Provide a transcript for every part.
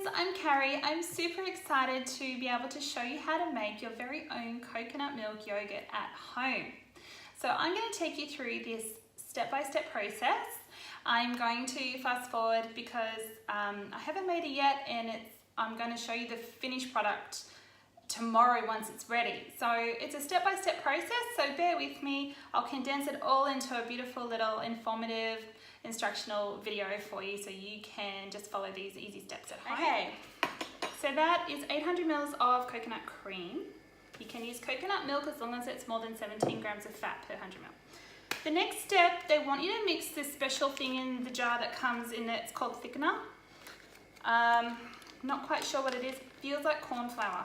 friends, I'm Carrie. I'm super excited to be able to show you how to make your very own coconut milk yogurt at home. So I'm going to take you through this step-by-step process. I'm going to fast forward because I haven't made it yet, and I'm going to show you the finished product tomorrow once it's ready. So it's a step-by-step process, so bear with me. I'll condense it all into a beautiful little informative instructional video for you so you can just follow these easy steps at home. Okay, so that is 800 mils of coconut cream. You can use coconut milk as long as it's more than 17 grams of fat per 100 ml. The next step, they want you to mix this special thing in the jar that comes in it. It's called thickener. Not quite sure what it is. Feels like corn flour.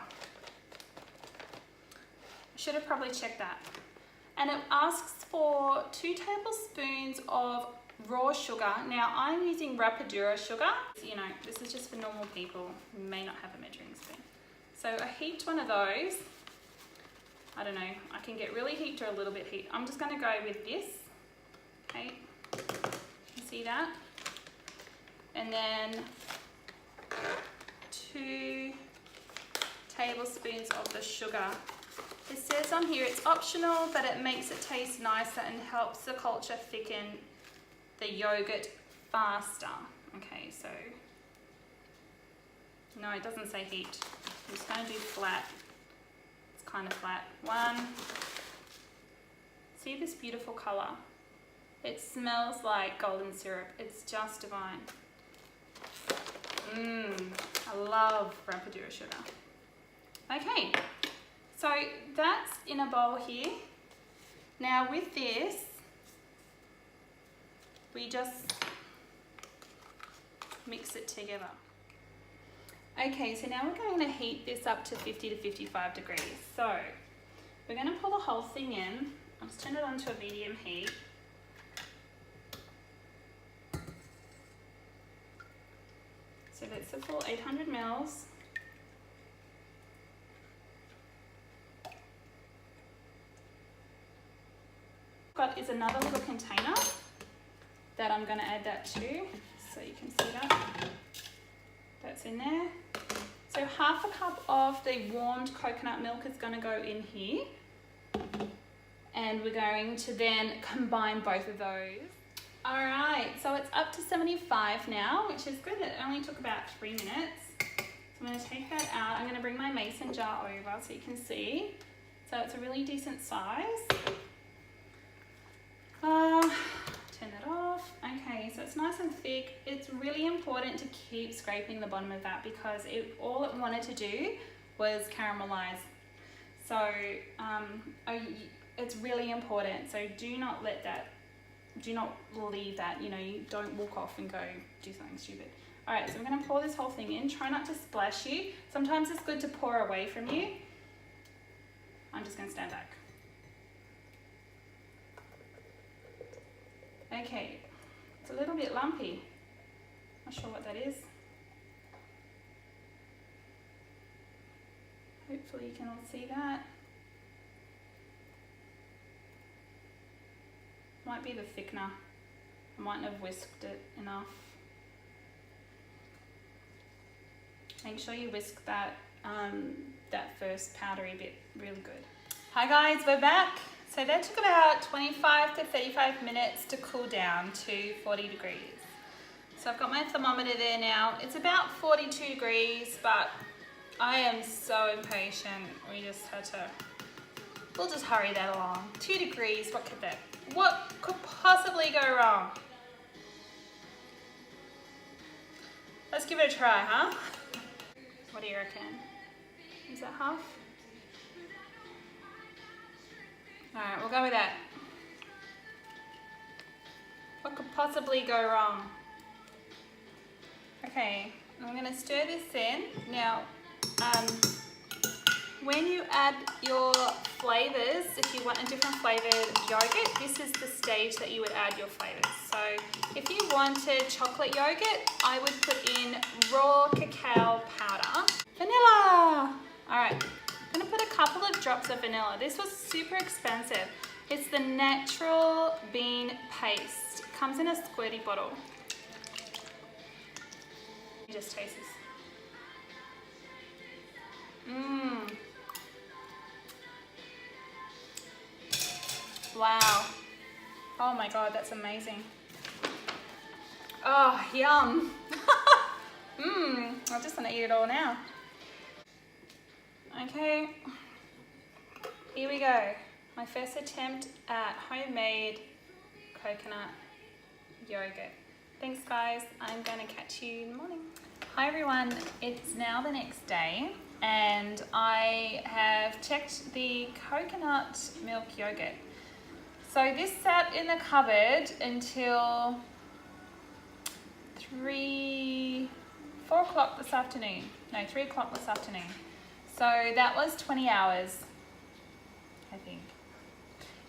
Should have probably checked that. And it asks for 2 tablespoons of raw sugar. Now I'm using Rapadura sugar. You know, this is just for normal people who may not have a measuring spoon. So I heaped one of those. I don't know, I can get really heaped or a little bit heaped. I'm just going to go with this. Okay, you see that? And then 2 tablespoons of the sugar. It says on here it's optional, but it makes it taste nicer and helps the culture thicken the yogurt faster. Okay, so no, it doesn't say heat. I'm just going to do flat. It's kind of flat. 1. See this beautiful color? It smells like golden syrup. It's just divine. I love Rapadura sugar. Okay, so that's in a bowl here. Now with this, we just mix it together. Okay, so now we're going to heat this up to 50 to 55 degrees. So we're going to pull the whole thing in. I'll just turn it on to a medium heat. So that's the full 800 mils. Got is another little container that I'm going to add that to, so you can see that. That's in there. So half a cup of the warmed coconut milk is going to go in here. And we're going to then combine both of those. Alright, so it's up to 75 now, which is good. It only took about 3 minutes. So I'm going to take that out. I'm going to bring my mason jar over so you can see. So it's a really decent size. Turn that off. Okay, so it's nice and thick. It's really important to keep scraping the bottom of that because all it wanted to do was caramelize. So it's really important. So do not let that, do not leave that, you know, you don't walk off and go do something stupid. All right, so I'm gonna pour this whole thing in. Try not to splash you. Sometimes it's good to pour away from you. I'm just gonna stand back. Okay, it's a little bit lumpy. Not sure what that is. Hopefully you can all see that. Might be the thickener. I mightn't have whisked it enough. Make sure you whisk that, that first powdery bit really good. Hi guys, we're back. So that took about 25 to 35 minutes to cool down to 40 degrees. So I've got my thermometer there now. It's about 42 degrees, but I am so impatient. We just had to, we'll just hurry that along. 2 degrees, what could possibly go wrong? Let's give it a try, huh? What do you reckon? Is that half? Alright, we'll go with that. What could possibly go wrong? Okay, I'm going to stir this in. Now, when you add your flavours, if you want a different flavoured yogurt, this is the stage that you would add your flavours. So if you wanted chocolate yogurt, I would put in raw cacao powder. Vanilla! Alright. I'm going to put a couple of drops of vanilla. This was super expensive. It's the natural bean paste. It comes in a squirty bottle. You just taste this. Mmm. Wow. Oh my God, that's amazing. Oh, yum. Mmm, I just want to eat it all now. Okay, here we go. My first attempt at homemade coconut yogurt. Thanks guys, I'm going to catch you in the morning. Hi everyone, it's now the next day and I have checked the coconut milk yogurt. So this sat in the cupboard until 4 o'clock this afternoon. No, 3 o'clock this afternoon. So that was 20 hours, I think.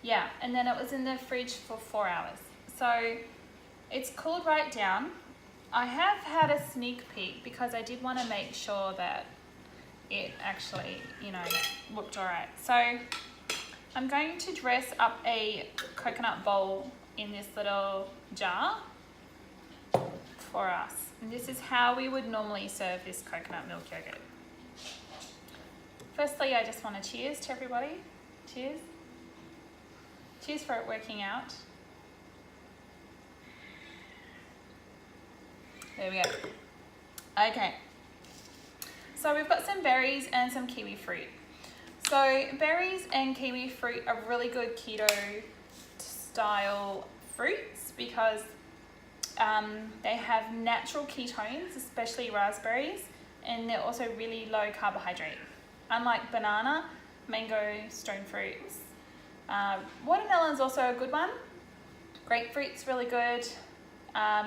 Yeah, and then it was in the fridge for 4 hours. So it's cooled right down. I have had a sneak peek because I did want to make sure that it actually, you know, looked all right. So I'm going to dress up a coconut bowl in this little jar for us. And this is how we would normally serve this coconut milk yogurt. Firstly, I just want to cheers to everybody. Cheers. Cheers for it working out. There we go. Okay. So we've got some berries and some kiwi fruit. So berries and kiwi fruit are really good keto style fruits because they have natural ketones, especially raspberries, and they're also really low carbohydrate. Unlike banana, mango, stone fruits. Watermelon's also a good one. Grapefruit's really good.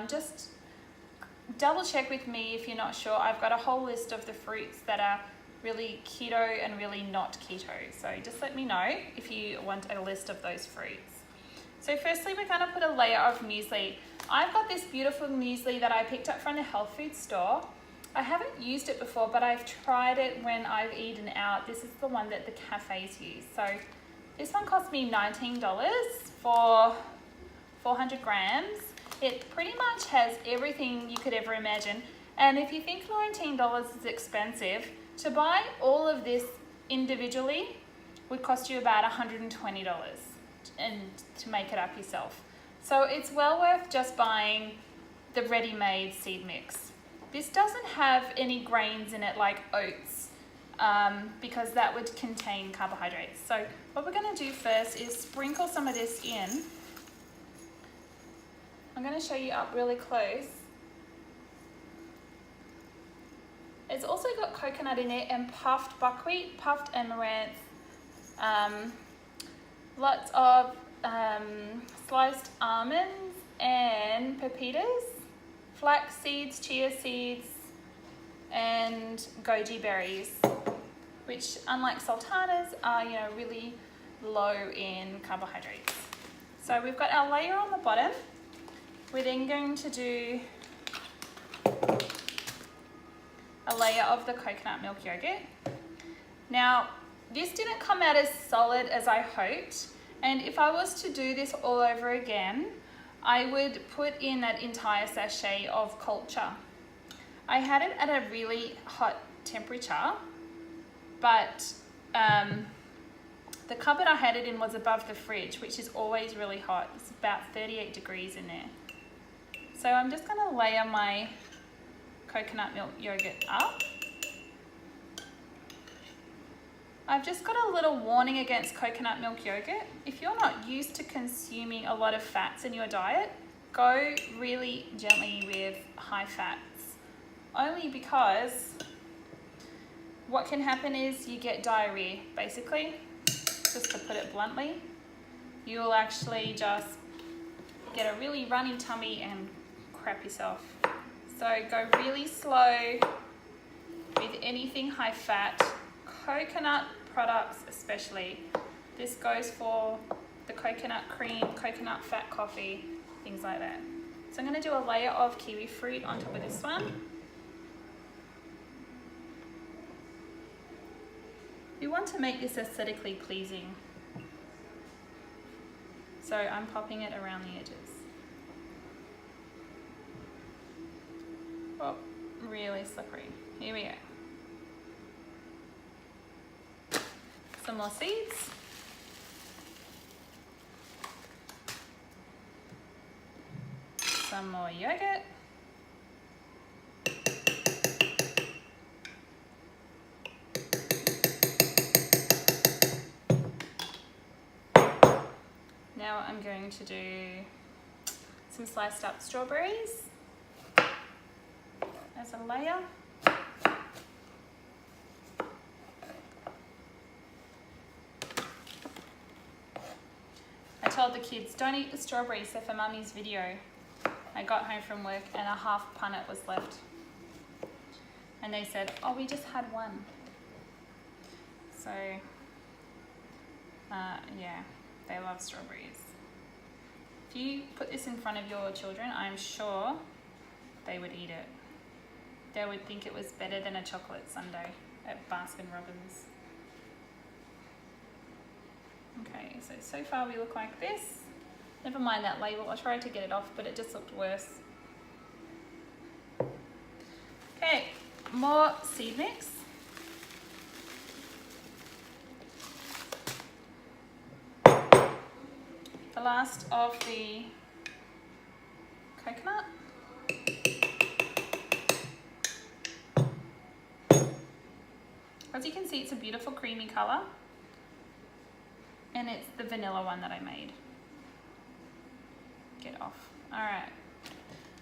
Just double check with me if you're not sure. I've got a whole list of the fruits that are really keto and really not keto. So just let me know if you want a list of those fruits. So firstly, we're going to put a layer of muesli. I've got this beautiful muesli that I picked up from the health food store. I haven't used it before, but I've tried it when I've eaten out. This is the one that the cafes use. So this one cost me $19 for 400 grams. It pretty much has everything you could ever imagine. And if you think $19 is expensive, to buy all of this individually would cost you about $120 and to make it up yourself. So it's well worth just buying the ready-made seed mix. This doesn't have any grains in it like oats because that would contain carbohydrates. So what we're going to do first is sprinkle some of this in. I'm going to show you up really close. It's also got coconut in it and puffed buckwheat, puffed amaranth, lots of sliced almonds and pepitas, flax seeds, chia seeds, and goji berries, which unlike sultanas are, you know, really low in carbohydrates. So we've got our layer on the bottom. We're then going to do a layer of the coconut milk yogurt. Now, this didn't come out as solid as I hoped, and if I was to do this all over again, I would put in that entire sachet of culture. I had it at a really hot temperature, but the cupboard I had it in was above the fridge, which is always really hot. It's about 38 degrees in there. So I'm just going to layer my coconut milk yogurt up. I've just got a little warning against coconut milk yogurt. If you're not used to consuming a lot of fats in your diet, go really gently with high fats. Only because what can happen is you get diarrhea, basically, just to put it bluntly. You'll actually just get a really runny tummy and crap yourself. So go really slow with anything high fat. Coconut products especially. This goes for the coconut cream, coconut fat coffee, things like that. So I'm going to do a layer of kiwi fruit on top of this one. We want to make this aesthetically pleasing. So I'm popping it around the edges. Oh, really slippery. Here we go. some more seeds. Some more yogurt. Now I'm going to do some sliced up strawberries as a layer. I told the kids, don't eat the strawberries, they're for Mummy's video. I got home from work and a half punnet was left. And they said, oh, we just had one. So, yeah, they love strawberries. If you put this in front of your children, I'm sure they would eat it. They would think it was better than a chocolate sundae at Baskin Robbins. Okay, so far we look like this. Never mind that label, I tried to get it off, but it just looked worse. Okay, more seed mix. The last of the coconut. As you can see, it's a beautiful creamy colour. And it's the vanilla one that I made. Get off. Alright.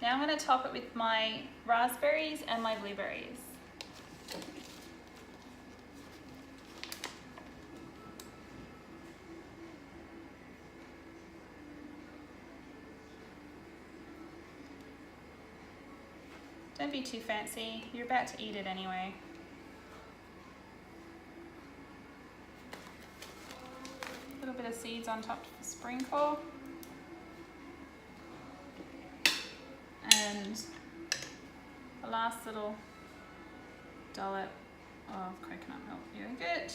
Now I'm going to top it with my raspberries and my blueberries. Don't be too fancy. You're about to eat it anyway. A little bit of seeds on top to sprinkle. And the last little dollop of coconut milk yogurt.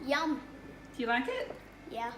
Yum. Do you like it? Yeah.